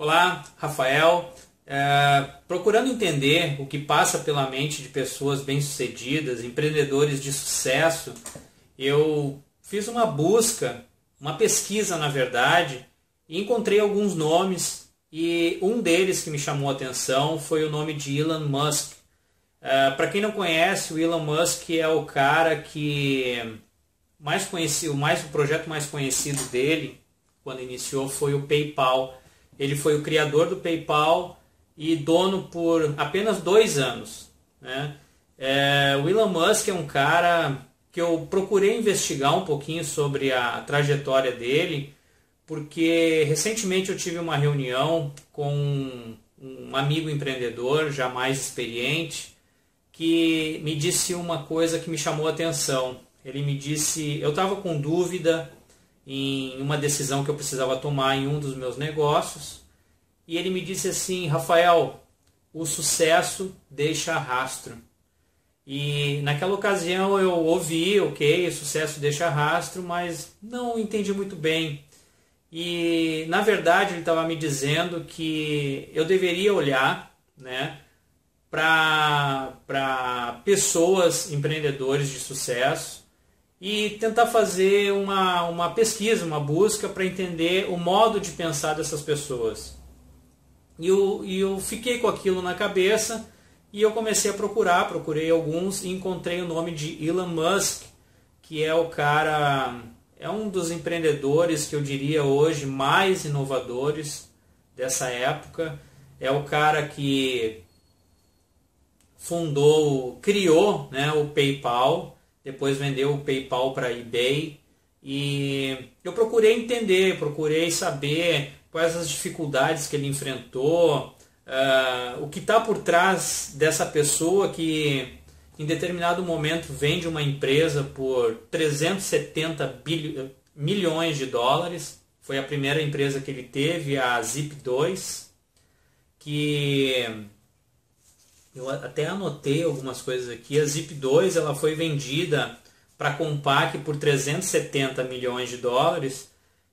Olá, Rafael. Procurando entender o que passa pela mente de pessoas bem-sucedidas, empreendedores de sucesso, eu fiz uma busca, uma pesquisa na verdade, e encontrei alguns nomes e um deles que me chamou a atenção foi o nome de Elon Musk. Para quem não conhece, o Elon Musk é o cara que o projeto mais conhecido dele, quando iniciou, foi o PayPal. Ele foi o criador do PayPal e dono por apenas 2 anos, né? O Elon Musk é um cara que eu procurei investigar um pouquinho sobre a trajetória dele, porque recentemente eu tive uma reunião com um amigo empreendedor, já mais experiente, que me disse uma coisa que me chamou a atenção. Ele me disse, eu estava com dúvida em uma decisão que eu precisava tomar em um dos meus negócios, e ele me disse assim: Rafael, o sucesso deixa rastro. E naquela ocasião eu ouvi, ok, o sucesso deixa rastro, mas não entendi muito bem. E na verdade ele estava me dizendo que eu deveria olhar, né, para pessoas, empreendedores de sucesso, e tentar fazer uma pesquisa, uma busca para entender o modo de pensar dessas pessoas. E eu fiquei com aquilo na cabeça e eu comecei a procurei alguns e encontrei o nome de Elon Musk, que é o cara, é um dos empreendedores que eu diria hoje mais inovadores dessa época. É o cara que criou, né, o PayPal, depois vendeu o PayPal para a eBay, e eu procurei entender, procurei saber quais as dificuldades que ele enfrentou, o que está por trás dessa pessoa que em determinado momento vende uma empresa por 370 milhões de dólares. Foi a primeira empresa que ele teve, a Zip2, que eu até anotei algumas coisas aqui. A Zip2 ela foi vendida para a Compaq por 370 milhões de dólares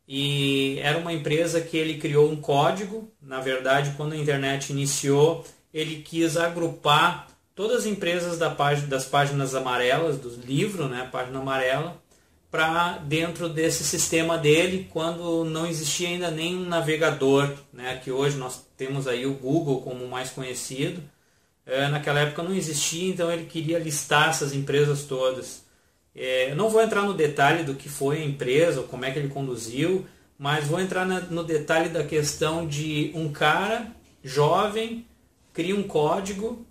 e era uma empresa que ele criou um código. Na verdade, quando a internet iniciou, ele quis agrupar todas as empresas das páginas amarelas, do livro, né, página amarela, para dentro desse sistema dele, quando não existia ainda nem um navegador, né, que hoje nós temos aí o Google como o mais conhecido. Naquela época não existia, então ele queria listar essas empresas todas. Eu não vou entrar no detalhe do que foi a empresa, ou como é que ele conduziu, mas vou entrar no detalhe da questão de um cara jovem, cria um código,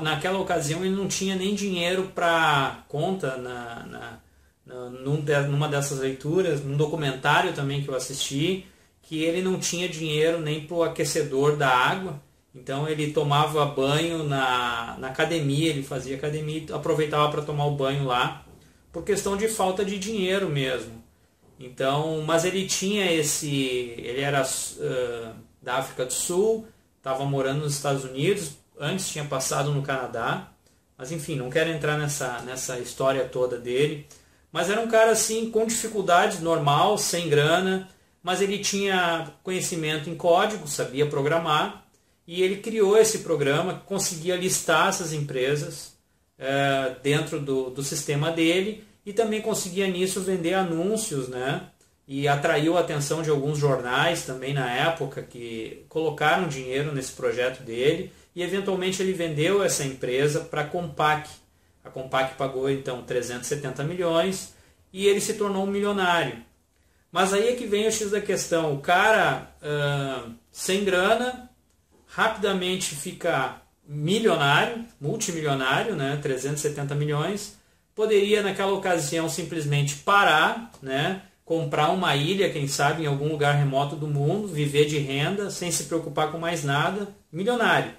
naquela ocasião ele não tinha nem dinheiro para conta numa dessas leituras, num documentário também que eu assisti, que ele não tinha dinheiro nem para o aquecedor da água. Então ele tomava banho na academia, ele fazia academia e aproveitava para tomar o banho lá, por questão de falta de dinheiro mesmo. Então, mas ele era da África do Sul, estava morando nos Estados Unidos, antes tinha passado no Canadá, mas enfim, não quero entrar nessa história toda dele. Mas era um cara assim, com dificuldades, normal, sem grana, mas ele tinha conhecimento em código, sabia programar. E ele criou esse programa que conseguia listar essas empresas dentro do sistema dele e também conseguia nisso vender anúncios, né? E atraiu a atenção de alguns jornais também na época que colocaram dinheiro nesse projeto dele e eventualmente ele vendeu essa empresa para a Compaq. A Compaq pagou então 370 milhões e ele se tornou um milionário. Mas aí é que vem o X da questão. O cara sem grana rapidamente fica milionário, multimilionário, né, 370 milhões, poderia naquela ocasião simplesmente parar, né, comprar uma ilha, quem sabe, em algum lugar remoto do mundo, viver de renda, sem se preocupar com mais nada, milionário.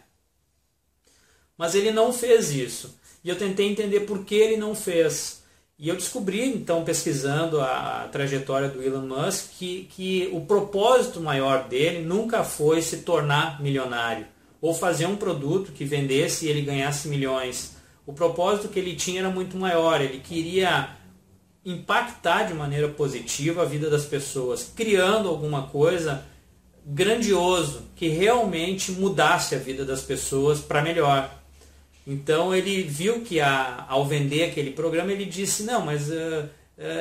Mas ele não fez isso. E eu tentei entender por que ele não fez. E eu descobri, então, pesquisando a trajetória do Elon Musk, que o propósito maior dele nunca foi se tornar milionário ou fazer um produto que vendesse e ele ganhasse milhões. O propósito que ele tinha era muito maior. Ele queria impactar de maneira positiva a vida das pessoas, criando alguma coisa grandioso, que realmente mudasse a vida das pessoas para melhor. Então ele viu que ao vender aquele programa, ele disse, não, mas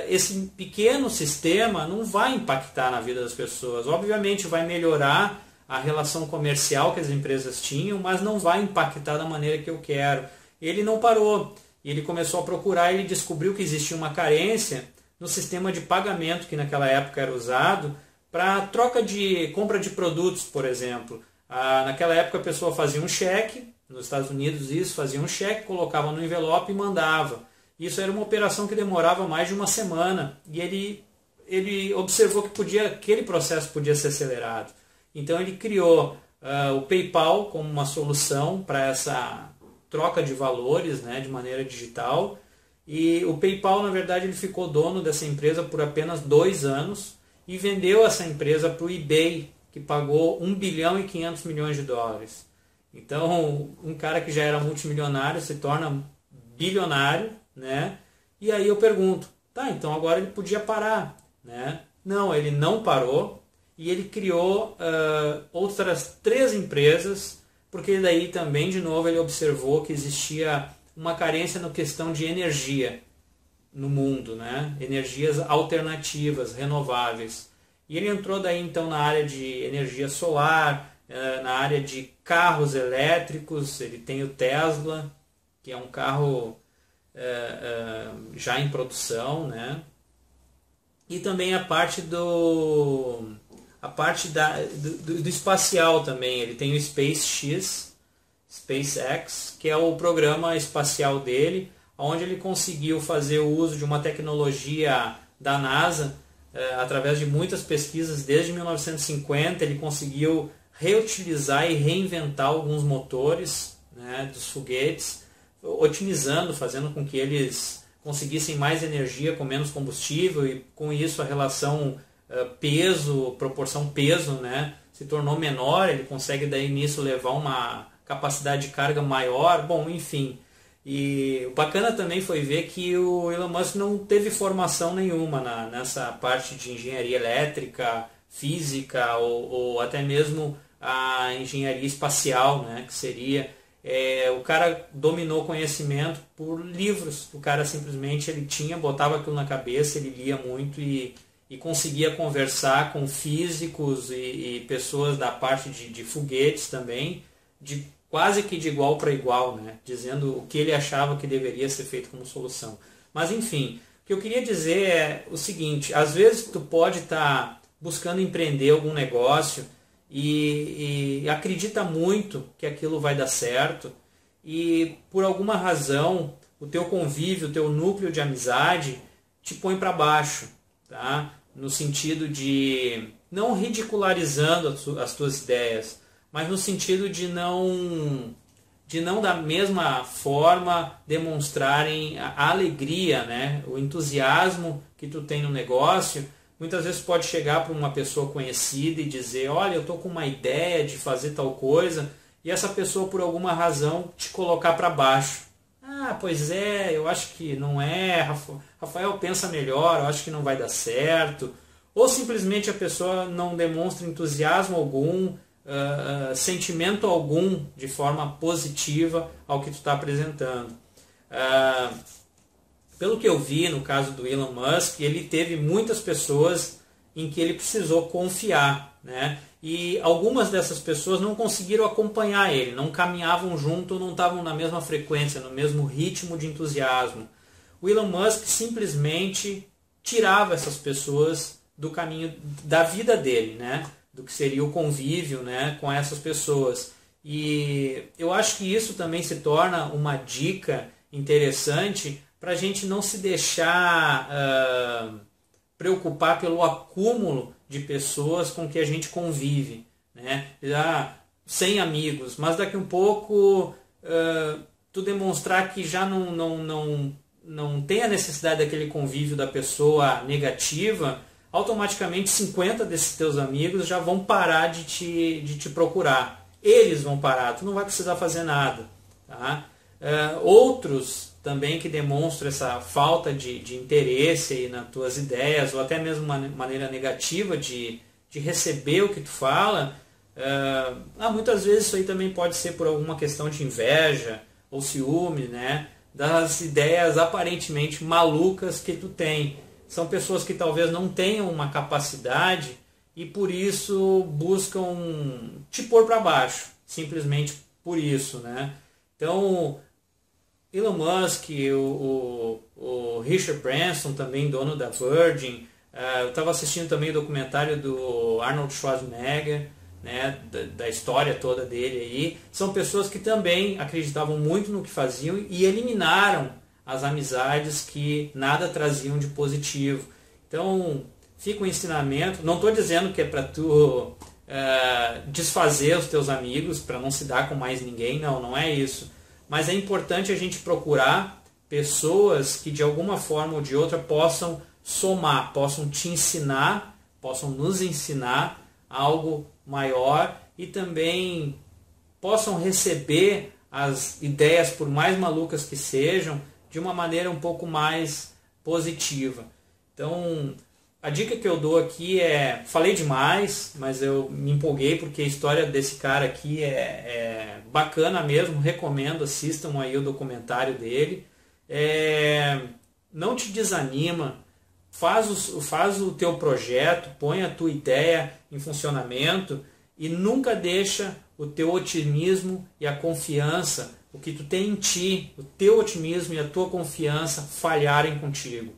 esse pequeno sistema não vai impactar na vida das pessoas. Obviamente vai melhorar a relação comercial que as empresas tinham, mas não vai impactar da maneira que eu quero. Ele não parou. Ele começou a procurar, ele descobriu que existia uma carência no sistema de pagamento que naquela época era usado para compra de produtos, por exemplo. Naquela época a pessoa fazia um cheque, nos Estados Unidos isso, fazia um cheque, colocava no envelope e mandava. Isso era uma operação que demorava mais de uma semana e ele observou que aquele processo podia ser acelerado. Então ele criou o PayPal como uma solução para essa troca de valores, né, de maneira digital. E o PayPal, na verdade, ele ficou dono dessa empresa por apenas 2 anos e vendeu essa empresa para o eBay, que pagou 1 bilhão e 500 milhões de dólares. Então, um cara que já era multimilionário se torna bilionário, né? E aí eu pergunto, tá, então agora ele podia parar, né? Não, ele não parou e ele criou outras 3 empresas, porque daí também, de novo, ele observou que existia uma carência na questão de energia no mundo, né? Energias alternativas, renováveis. E ele entrou daí então na área de energia solar, na área de carros elétricos. Ele tem o Tesla, que é um carro já em produção, né? E também a parte do espacial também. Ele tem o SpaceX, que é o programa espacial dele, onde ele conseguiu fazer o uso de uma tecnologia da NASA, através de muitas pesquisas desde 1950. Ele conseguiu reutilizar e reinventar alguns motores, né, dos foguetes, otimizando, fazendo com que eles conseguissem mais energia com menos combustível, e com isso a relação proporção peso, né, se tornou menor. Ele consegue daí nisso levar uma capacidade de carga maior. Bom, enfim. E o bacana também foi ver que o Elon Musk não teve formação nenhuma nessa parte de engenharia elétrica, física ou até mesmo a engenharia espacial, né, que seria... o cara dominou conhecimento por livros. O cara simplesmente botava aquilo na cabeça, ele lia muito e conseguia conversar com físicos e pessoas da parte de foguetes também, quase que de igual para igual, né? Dizendo o que ele achava que deveria ser feito como solução. Mas enfim, o que eu queria dizer é o seguinte: às vezes tu pode estar buscando empreender algum negócio e acredita muito que aquilo vai dar certo, e por alguma razão o teu convívio, o teu núcleo de amizade te põe para baixo, tá? No sentido de não ridicularizando as tuas ideias, mas no sentido de não da mesma forma demonstrarem a alegria, né? O entusiasmo que tu tem no negócio. Muitas vezes pode chegar para uma pessoa conhecida e dizer, olha, eu estou com uma ideia de fazer tal coisa, e essa pessoa por alguma razão te colocar para baixo. Ah, pois é, eu acho que não é, Rafael pensa melhor, eu acho que não vai dar certo. Ou simplesmente a pessoa não demonstra entusiasmo algum, sentimento algum de forma positiva ao que tu está apresentando. Pelo que eu vi no caso do Elon Musk, ele teve muitas pessoas em que ele precisou confiar, né? E algumas dessas pessoas não conseguiram acompanhar ele, não caminhavam junto, não estavam na mesma frequência, no mesmo ritmo de entusiasmo. O Elon Musk simplesmente tirava essas pessoas do caminho da vida dele, né? Do que seria o convívio, né, com essas pessoas. E eu acho que isso também se torna uma dica interessante para a gente não se deixar preocupar pelo acúmulo de pessoas com que a gente convive, né? 100 amigos, mas daqui um pouco tu demonstrar que já não tem a necessidade daquele convívio da pessoa negativa, automaticamente 50 desses teus amigos já vão parar de te procurar. Eles vão parar, tu não vai precisar fazer nada. Tá? Outros também que demonstram essa falta de interesse aí nas tuas ideias, ou até mesmo uma maneira negativa de de receber o que tu fala, muitas vezes isso aí também pode ser por alguma questão de inveja ou ciúme, né? Das ideias aparentemente malucas que tu tem. São pessoas que talvez não tenham uma capacidade e por isso buscam te pôr para baixo, simplesmente por isso, né? Então, Elon Musk, o Richard Branson, também dono da Virgin, eu estava assistindo também o documentário do Arnold Schwarzenegger, né, da história toda dele aí. São pessoas que também acreditavam muito no que faziam e eliminaram as amizades que nada traziam de positivo. Então, fica um ensinamento. Não estou dizendo que é para tu desfazer os teus amigos, para não se dar com mais ninguém, não é isso. Mas é importante a gente procurar pessoas que de alguma forma ou de outra possam somar, possam te ensinar, possam nos ensinar algo maior e também possam receber as ideias, por mais malucas que sejam, de uma maneira um pouco mais positiva. Então, a dica que eu dou aqui falei demais, mas eu me empolguei porque a história desse cara aqui é bacana mesmo, recomendo, assistam aí o documentário dele. Não te desanima, faz o teu projeto, põe a tua ideia em funcionamento e nunca deixa o teu otimismo e a confiança, o que tu tem em ti, o teu otimismo e a tua confiança falharem contigo.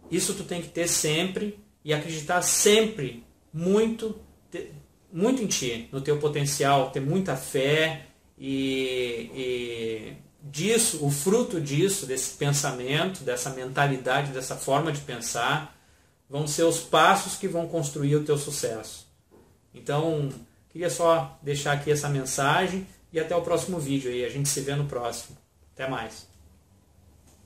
Isso tu tem que ter sempre e acreditar sempre muito em ti, no teu potencial, ter muita fé e disso, o fruto disso, desse pensamento, dessa mentalidade, dessa forma de pensar, vão ser os passos que vão construir o teu sucesso. Então, queria só deixar aqui essa mensagem e até o próximo vídeo aí. A gente se vê no próximo. Até mais.